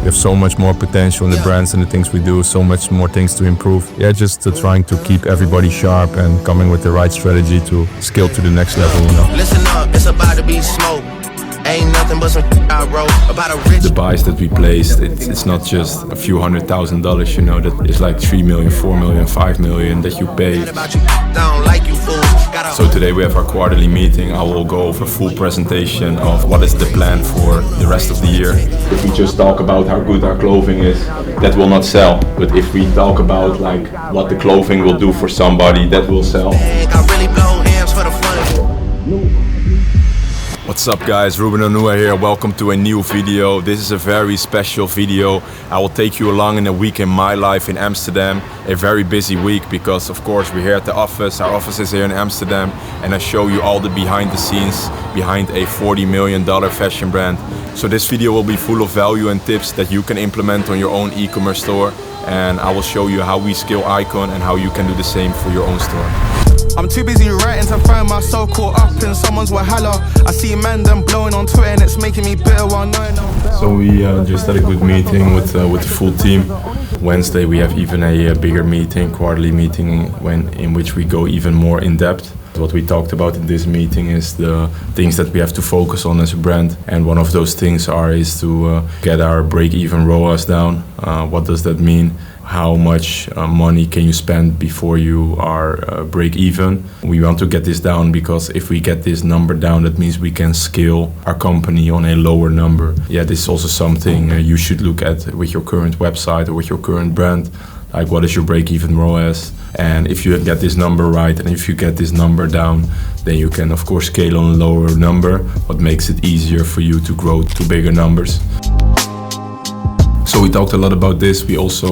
We have so much more potential in the brands and the things we do, so much more things to improve. Yeah, just trying to keep everybody sharp and coming with the right strategy to scale to the next level, you know. Listen up, it's about to be smoke. Ain't nothing but some I wrote about a rich. The buys that we placed, it's not just a few $100,000, you know, that is like 3 million, 4 million, 5 million that you pay. So today we have our quarterly meeting. I will go over a full presentation of what is the plan for the rest of the year. If we just talk about how good our clothing is, that will not sell. But if we talk about like what the clothing will do for somebody, that will sell. What's up guys, Ruben Onua here, welcome to a new video. This is a very special video. I will take you along in a week in my life in Amsterdam. A very busy week because of course we're here at the office. Our office is here in Amsterdam and I show you all the behind the scenes behind a $40 million fashion brand. So this video will be full of value and tips that you can implement on your own e-commerce store. And I will show you how we scale Icon and how you can do the same for your own store. I'm too busy writing to find myself caught up in someone's wahala. I see man them blowing on Twitter and it's making me bitter while knowing I'm better. So we just had a good meeting with the full team. Wednesday we have even a bigger meeting, quarterly meeting, in which we go even more in depth. What we talked about in this meeting is the things that we have to focus on as a brand, and one of those things is to get our break-even ROAS down. What does that mean? How much money can you spend before you are break-even? We want to get this down because if we get this number down, that means we can scale our company on a lower number. Yeah, this is also something you should look at with your current website or with your current brand. Like, what is your break-even ROAS? And if you get this number right and if you get this number down, then you can of course scale on a lower number, what makes it easier for you to grow to bigger numbers. So we talked a lot about this. We also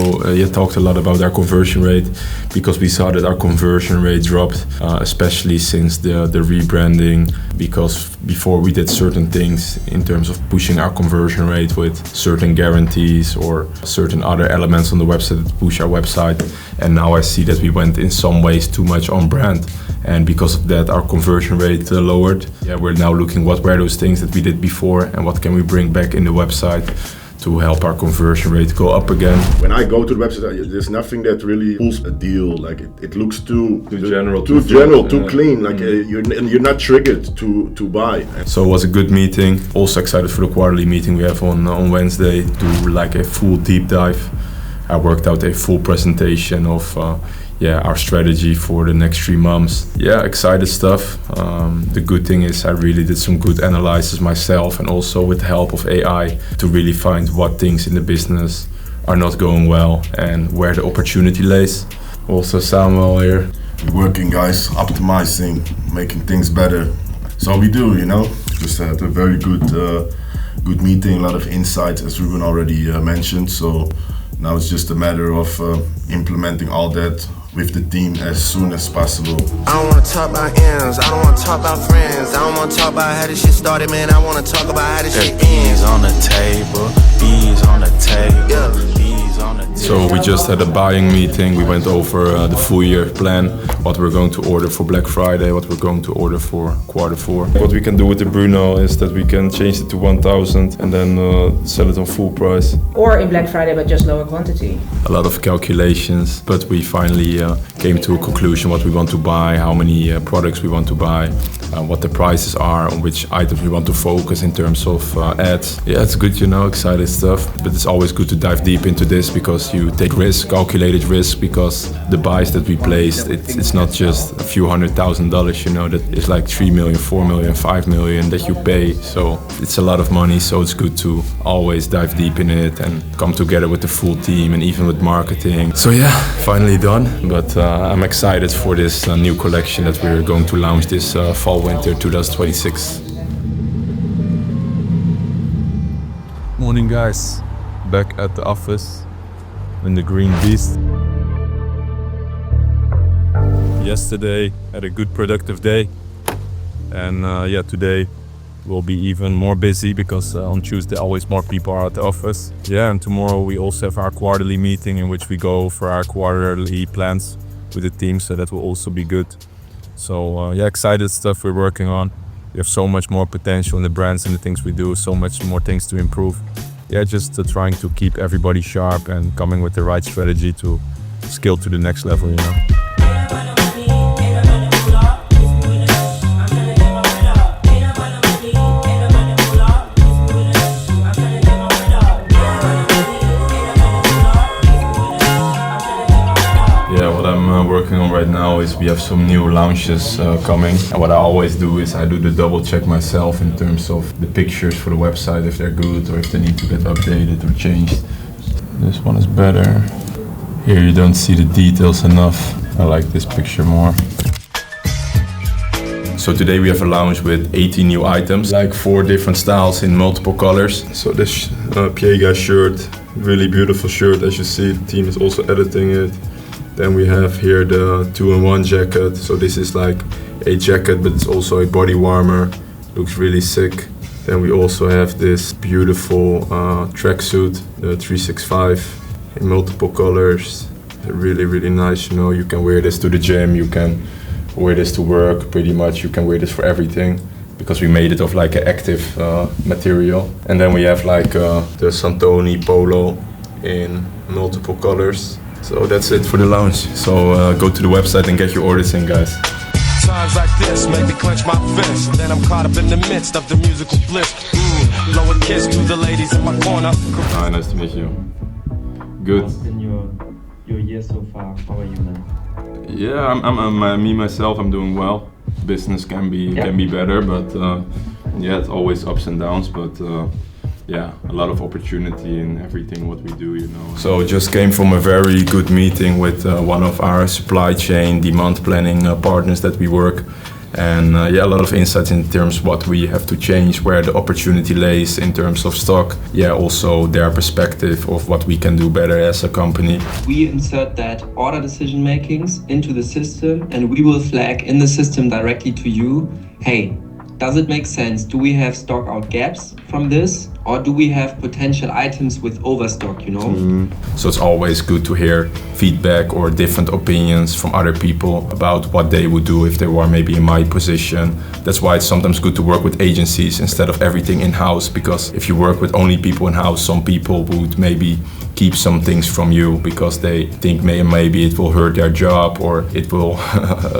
talked a lot about our conversion rate because we saw that our conversion rate dropped, especially since the rebranding, because before we did certain things in terms of pushing our conversion rate with certain guarantees or certain other elements on the website that push our website. And now I see that we went in some ways too much on brand. And because of that, our conversion rate lowered. Yeah, we're now looking what were those things that we did before and what can we bring back in the website to help our conversion rate go up again. When I go to the website, there's nothing that really pulls a deal. Like it looks too general, too clean. Like you're not triggered to buy. So it was a good meeting. Also excited for the quarterly meeting we have on Wednesday. Do like a full deep dive. I worked out a full presentation of our strategy for the next 3 months. Yeah, excited stuff. The good thing is I really did some good analysis myself and also with the help of AI to really find what things in the business are not going well and where the opportunity lays. Also Samuel here. We're working, guys, optimizing, making things better. So we do, you know. Just had a very good meeting, a lot of insights as Ruben already mentioned. So now it's just a matter of implementing all that with the team as soon as possible. I don't wanna talk about ends, I don't wanna talk about friends, I don't wanna talk about how this shit started, man. I wanna talk about how this shit ends. On the table, bees on the table, bees on the table. So we just had a buying meeting. We went over the full year plan, what we're going to order for Black Friday, what we're going to order for Q4. What we can do with the Bruno is that we can change it to 1,000 and then sell it on full price. Or in Black Friday, but just lower quantity. A lot of calculations, but we finally came to a conclusion what we want to buy, how many products we want to buy, what the prices are, on which items we want to focus in terms of ads. Yeah, it's good, you know, exciting stuff. But it's always good to dive deep into this because you take risk, calculated risk, because the buys that we placed, it's not just a few $100,000, you know, that is like 3 million, 4 million, 5 million that you pay. So it's a lot of money, so it's good to always dive deep in it and come together with the full team and even with marketing. So yeah, finally done, but I'm excited for this new collection that we're going to launch this fall-winter 2026. Morning guys, back at the office in the Green Beast. Yesterday had a good productive day, and today will be even more busy because on Tuesday always more people are at the office. Yeah, and tomorrow we also have our quarterly meeting in which we go over our quarterly plans with the team, so that will also be good. So excited stuff we're working on. We have so much more potential in the brands and the things we do, so much more things to improve. just trying to keep everybody sharp and coming with the right strategy to scale to the next level, you know. What I'm working on right now is we have some new launches coming, and what I always do is I do the double check myself in terms of the pictures for the website, if they're good or if they need to get updated or changed. This one is better. Here you don't see the details enough. I like this picture more. So today we have a launch with 80 new items, like 4 different styles in multiple colors. So this Piega shirt, really beautiful shirt, as you see, the team is also editing it. Then we have here the 2-in-1 jacket. So this is like a jacket, but it's also a body warmer. Looks really sick. Then we also have this beautiful tracksuit, the 365 in multiple colors. Really, really nice. You know, you can wear this to the gym. You can wear this to work. Pretty much, you can wear this for everything because we made it of like an active material. And then we have like the Santoni polo in multiple colors. So that's it for the launch. So go to the website and get your orders in, guys. Times like this make me clench my fist. Then I'm caught up in the midst of the musical bliss. Blow a kiss to the ladies in my corner. Hi, nice to meet you. Good. What's been your year so far? How are you, man? Yeah, I'm me myself. I'm doing well. Business can be better, but yeah, it's always ups and downs. But yeah, a lot of opportunity in everything what we do, you know. So just came from a very good meeting with one of our supply chain demand planning partners that we work. And yeah, a lot of insights in terms of what we have to change, where the opportunity lays in terms of stock. Yeah, also their perspective of what we can do better as a company. We insert that order decision makings into the system, and we will flag in the system directly to you, hey, does it make sense? Do we have stock out gaps from this? Or do we have potential items with overstock, you know? So it's always good to hear feedback or different opinions from other people about what they would do if they were maybe in my position. That's why it's sometimes good to work with agencies instead of everything in-house, because if you work with only people in-house, some people would maybe keep some things from you because they think maybe it will hurt their job or it will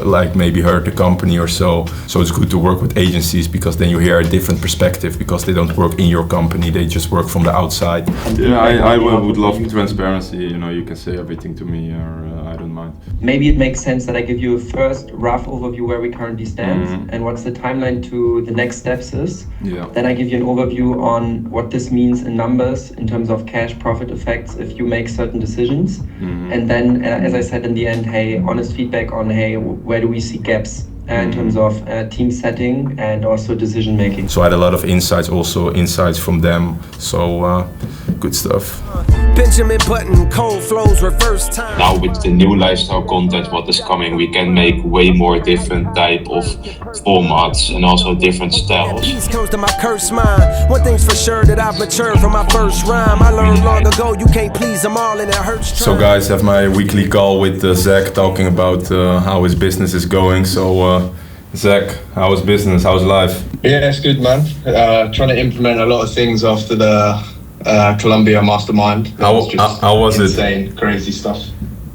like maybe hurt the company or so. So it's good to work with agencies because then you hear a different perspective because they don't work in your company, they just work from the outside. Yeah, I would love transparency, you know, you can say everything to me or I don't mind. Maybe it makes sense that I give you a first rough overview where we currently stand and what's the timeline to the next steps is. Yeah. Then I give you an overview on what this means in numbers in terms of cash profit effects if you make certain decisions. And then, as I said in the end, hey, honest feedback on, hey, where do we see gaps in terms of team setting and also decision making. So I had a lot of insights from them. So good stuff. Benjamin Button, cold flows, reverse time. Now with the new lifestyle content what is coming, we can make way more different type of formats and also different styles. Peace comes to my cursed mind. One thing's for sure that I've matured from my first rhyme. I learned long ago you can't please them all and it hurts. So guys, have my weekly call with Zach talking about how his business is going. So Zach, how is business? How's life? Yeah, it's good, man. Trying to implement a lot of things after the Colombia mastermind. How was insane, it? Crazy stuff.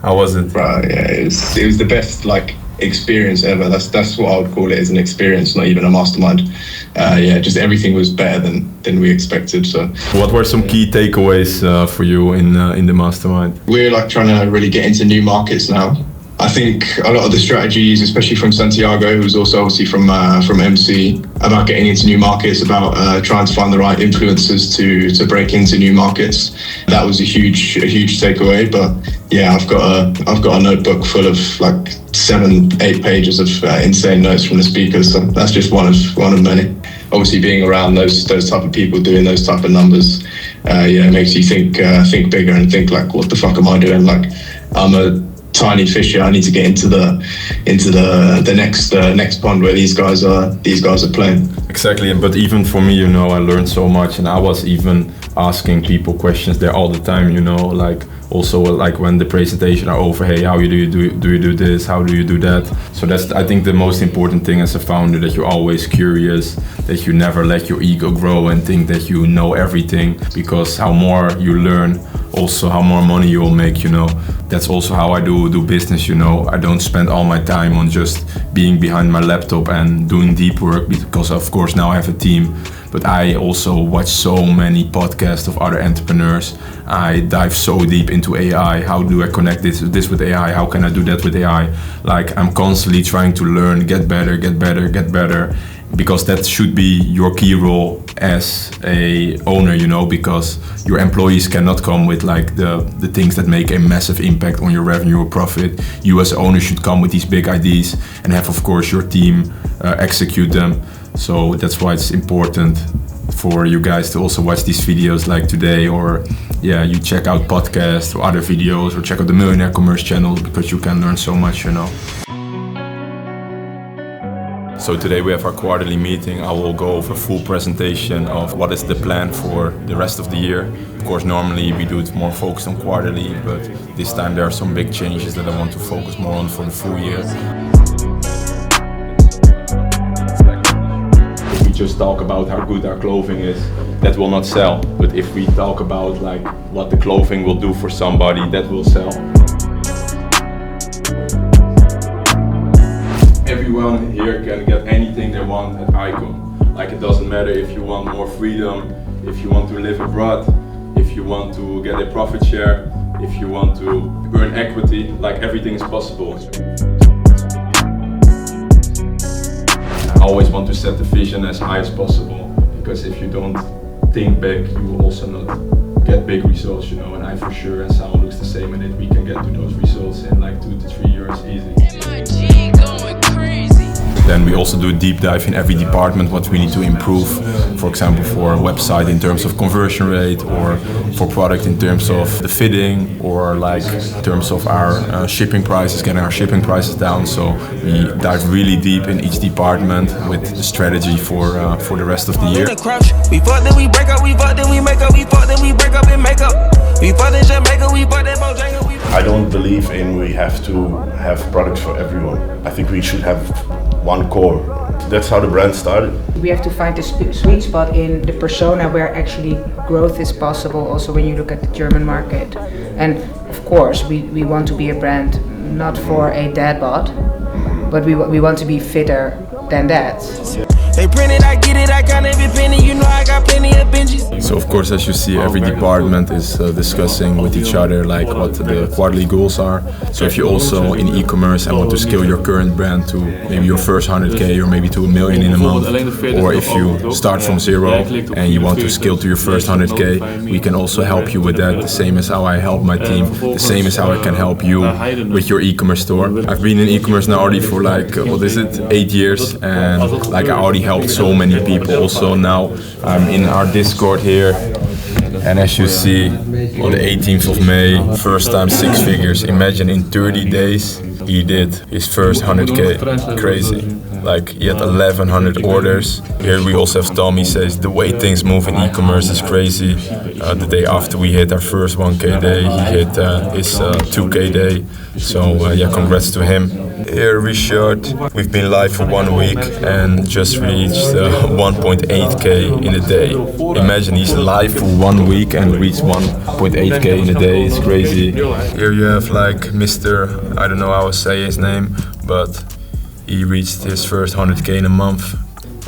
How was it? Right, yeah, it was the best experience ever. That's what I would call it, as an experience, not even a mastermind. Yeah, just everything was better than we expected. So, what were some key takeaways for you in the mastermind? We're trying to really get into new markets now. I think a lot of the strategies, especially from Santiago, who's also obviously from MC, about getting into new markets, about trying to find the right influencers to break into new markets. That was a huge takeaway. But yeah, I've got a notebook full of 7-8 pages of insane notes from the speakers. So that's just one of many. Obviously, being around those type of people doing those type of numbers, yeah, it makes you think bigger and think what the fuck am I doing? I'm a tiny fish here. I need to get into the next pond where these guys are playing. Exactly, but even for me, I learned so much, and I was even asking people questions there all the time, you know, like also like when the presentation are over, hey, how do you do this, how do you do that? So that's, I think, the most important thing as a founder, that you're always curious, that you never let your ego grow and think that you know everything, because how more you learn, also how more money you will make, you know. That's also how I do business, you know. I don't spend all my time on just being behind my laptop and doing deep work, because of course now I have a team. But I also watch so many podcasts of other entrepreneurs. I dive so deep into AI. How do I connect this with AI? How can I do that with AI? Like, I'm constantly trying to learn, get better, because that should be your key role as a owner, you know, because your employees cannot come with like the things that make a massive impact on your revenue or profit. You as owner should come with these big ideas and have, of course, your team execute them. So that's why it's important for you guys to also watch these videos like today, or you check out podcasts or other videos, or check out the Millionaire Commerce channel, because you can learn so much, you know. So today we have our quarterly meeting. I will go over a full presentation of what is the plan for the rest of the year. Of course, normally we do it more focused on quarterly, but this time there are some big changes that I want to focus more on for the full year. Just talk about how good our clothing is, that will not sell. But if we talk about like what the clothing will do for somebody, that will sell. Everyone here can get anything they want at Icon. Like, it doesn't matter if you want more freedom, if you want to live abroad, if you want to get a profit share, if you want to earn equity, like, everything is possible. I always want to set the vision as high as possible, because if you don't think big, you will also not get big results, you know. And I for sure, and Sal looks the same in it, we can get to those results in like 2 to 3 years easy. Then we also do a deep dive in every department, what we need to improve. For example, for a website in terms of conversion rate, or for product in terms of the fitting, or like in terms of our shipping prices, getting our shipping prices down. So we dive really deep in each department with the strategy for the rest of the year. We fuck, then we break up, we fuck, then we make up, we fuck, then we break up and make up. We fuck in Jamaica, we fuck that Bojangles. I don't believe in we have to have products for everyone. I think we should have one core. That's how the brand started. We have to find the sweet spot in the persona where actually growth is possible, also when you look at the German market. And of course, we want to be a brand not for a dad bod, but we want to be fitter than that. They print it, I get it, I count every penny, you know I got plenty of benches. So of course, as you see, every department is discussing with each other like what the quarterly goals are. So if you also in e-commerce and want to scale your current brand to maybe your first 100k or maybe to $1 million in a month, or if you start from zero and you want to scale to your first 100k, we can also help you with that. The same as how I help my team, the same as how I can help you with your e-commerce store. I've been in e-commerce now already for like, 8 years, and like I already helped so many people. Also now I'm in our Discord here, and as you see, on the 18th of May, first time 6 figures. Imagine in 30 days he did his first 100k. Crazy. Like, he had 1100 orders. Here we also have Tommy says the way things move in e-commerce is crazy. The day after we hit our first 1k day, he hit his 2k day. So congrats to him. Here Richard, we've been live for 1 week and just reached 1.8k in a day. Imagine he's live for 1 week and reached 1.8k in a day. It's crazy. Here you have like Mr. I don't know how to say his name, but he reached his first 100k in a month.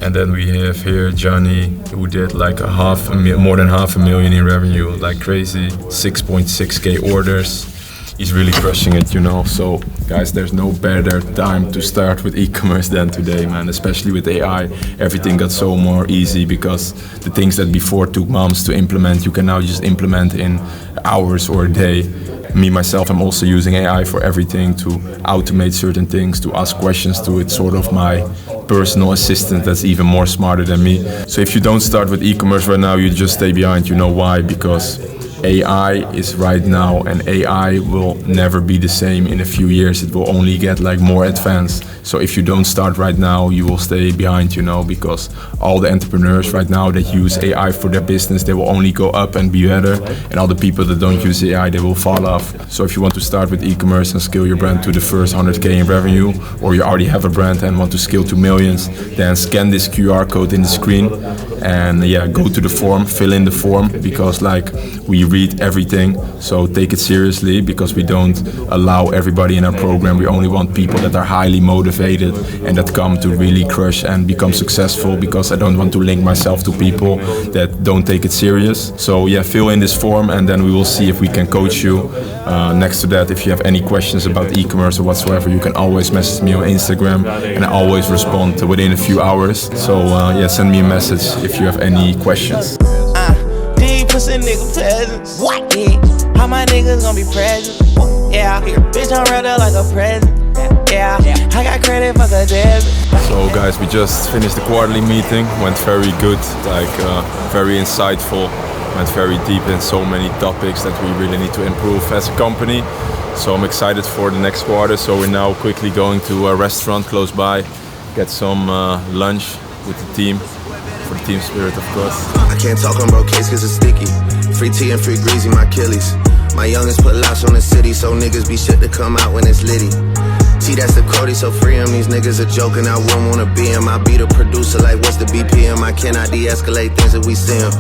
And then we have here Johnny, who did like more than $500,000 in revenue, like crazy, 6.6k orders. He's really crushing it, you know. So guys, there's no better time to start with e-commerce than today, man. Especially with AI, everything got so more easy, because the things that before took months to implement, you can now just implement in hours or a day. Me, myself, I'm also using AI for everything, to automate certain things, to ask questions to it, sort of my personal assistant that's even more smarter than me. So if you don't start with e-commerce right now, you just stay behind. You know why? Because AI is right now, and AI will never be the same in a few years. It will only get like more advanced. So if you don't start right now, you will stay behind, you know, because all the entrepreneurs right now that use AI for their business, they will only go up and be better. And all the people that don't use AI, they will fall off. So if you want to start with e-commerce and scale your brand to the first 100K in revenue, or you already have a brand and want to scale to millions, then scan this QR code in the screen and go to the form, fill in the form, because like we read everything, so take it seriously, because we don't allow everybody in our program. We only want people that are highly motivated and that come to really crush and become successful, because I don't want to link myself to people that don't take it serious. So fill in this form and then we will see if we can coach you. Next to that, if you have any questions about e-commerce or whatsoever, you can always message me on Instagram and I always respond within a few hours. So send me a message if you have any questions. These pussy nigga presents. What? Yeah. How my niggas gonna be present? Yeah. Bitch, I'm ready like a present. Yeah. I got credit for the debit. So guys, we just finished the quarterly meeting. Went very good, like very insightful. Went very deep in so many topics that we really need to improve as a company. So I'm excited for the next quarter. So we're now quickly going to a restaurant close by, get some lunch with the team, for the team spirit, of course. I can't talk on broke case cause it's sticky. Free tea and free greasy, my Achilles. My youngest put lots on the city, so niggas be shit to come out when it's litty. See, that's the Cody, so free him. These niggas are joking, I wouldn't wanna be him. I be the producer, like what's the BPM? I cannot de-escalate things if we see him.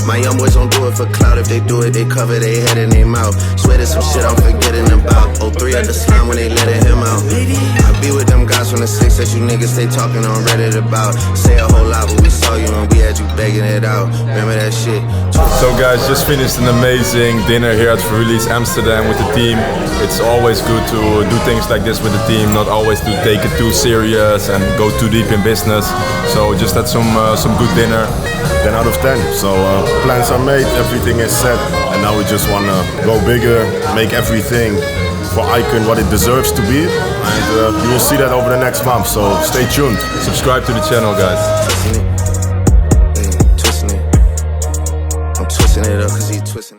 My young boys don't do it for clout. If they do it, they cover their head and their mouth. Swear there's some shit I'm forgetting about. 03 at the slime when they letting him out. I be with them guys from the 6 that you niggas stay talking on Reddit about. Say a whole lot, but we saw you and we had you begging it out. Remember that shit? So guys, just finished an amazing dinner here at Release Amsterdam with the team. It's always good to do things like this with the team, not always to take it too serious and go too deep in business. So just had some good dinner. 10 out of 10. So plans are made, everything is set, and now we just want to go bigger, make everything for Icon what it deserves to be, and you will see that over the next month, so stay tuned. Subscribe to the channel, guys. Twisting it up cause he twisting it.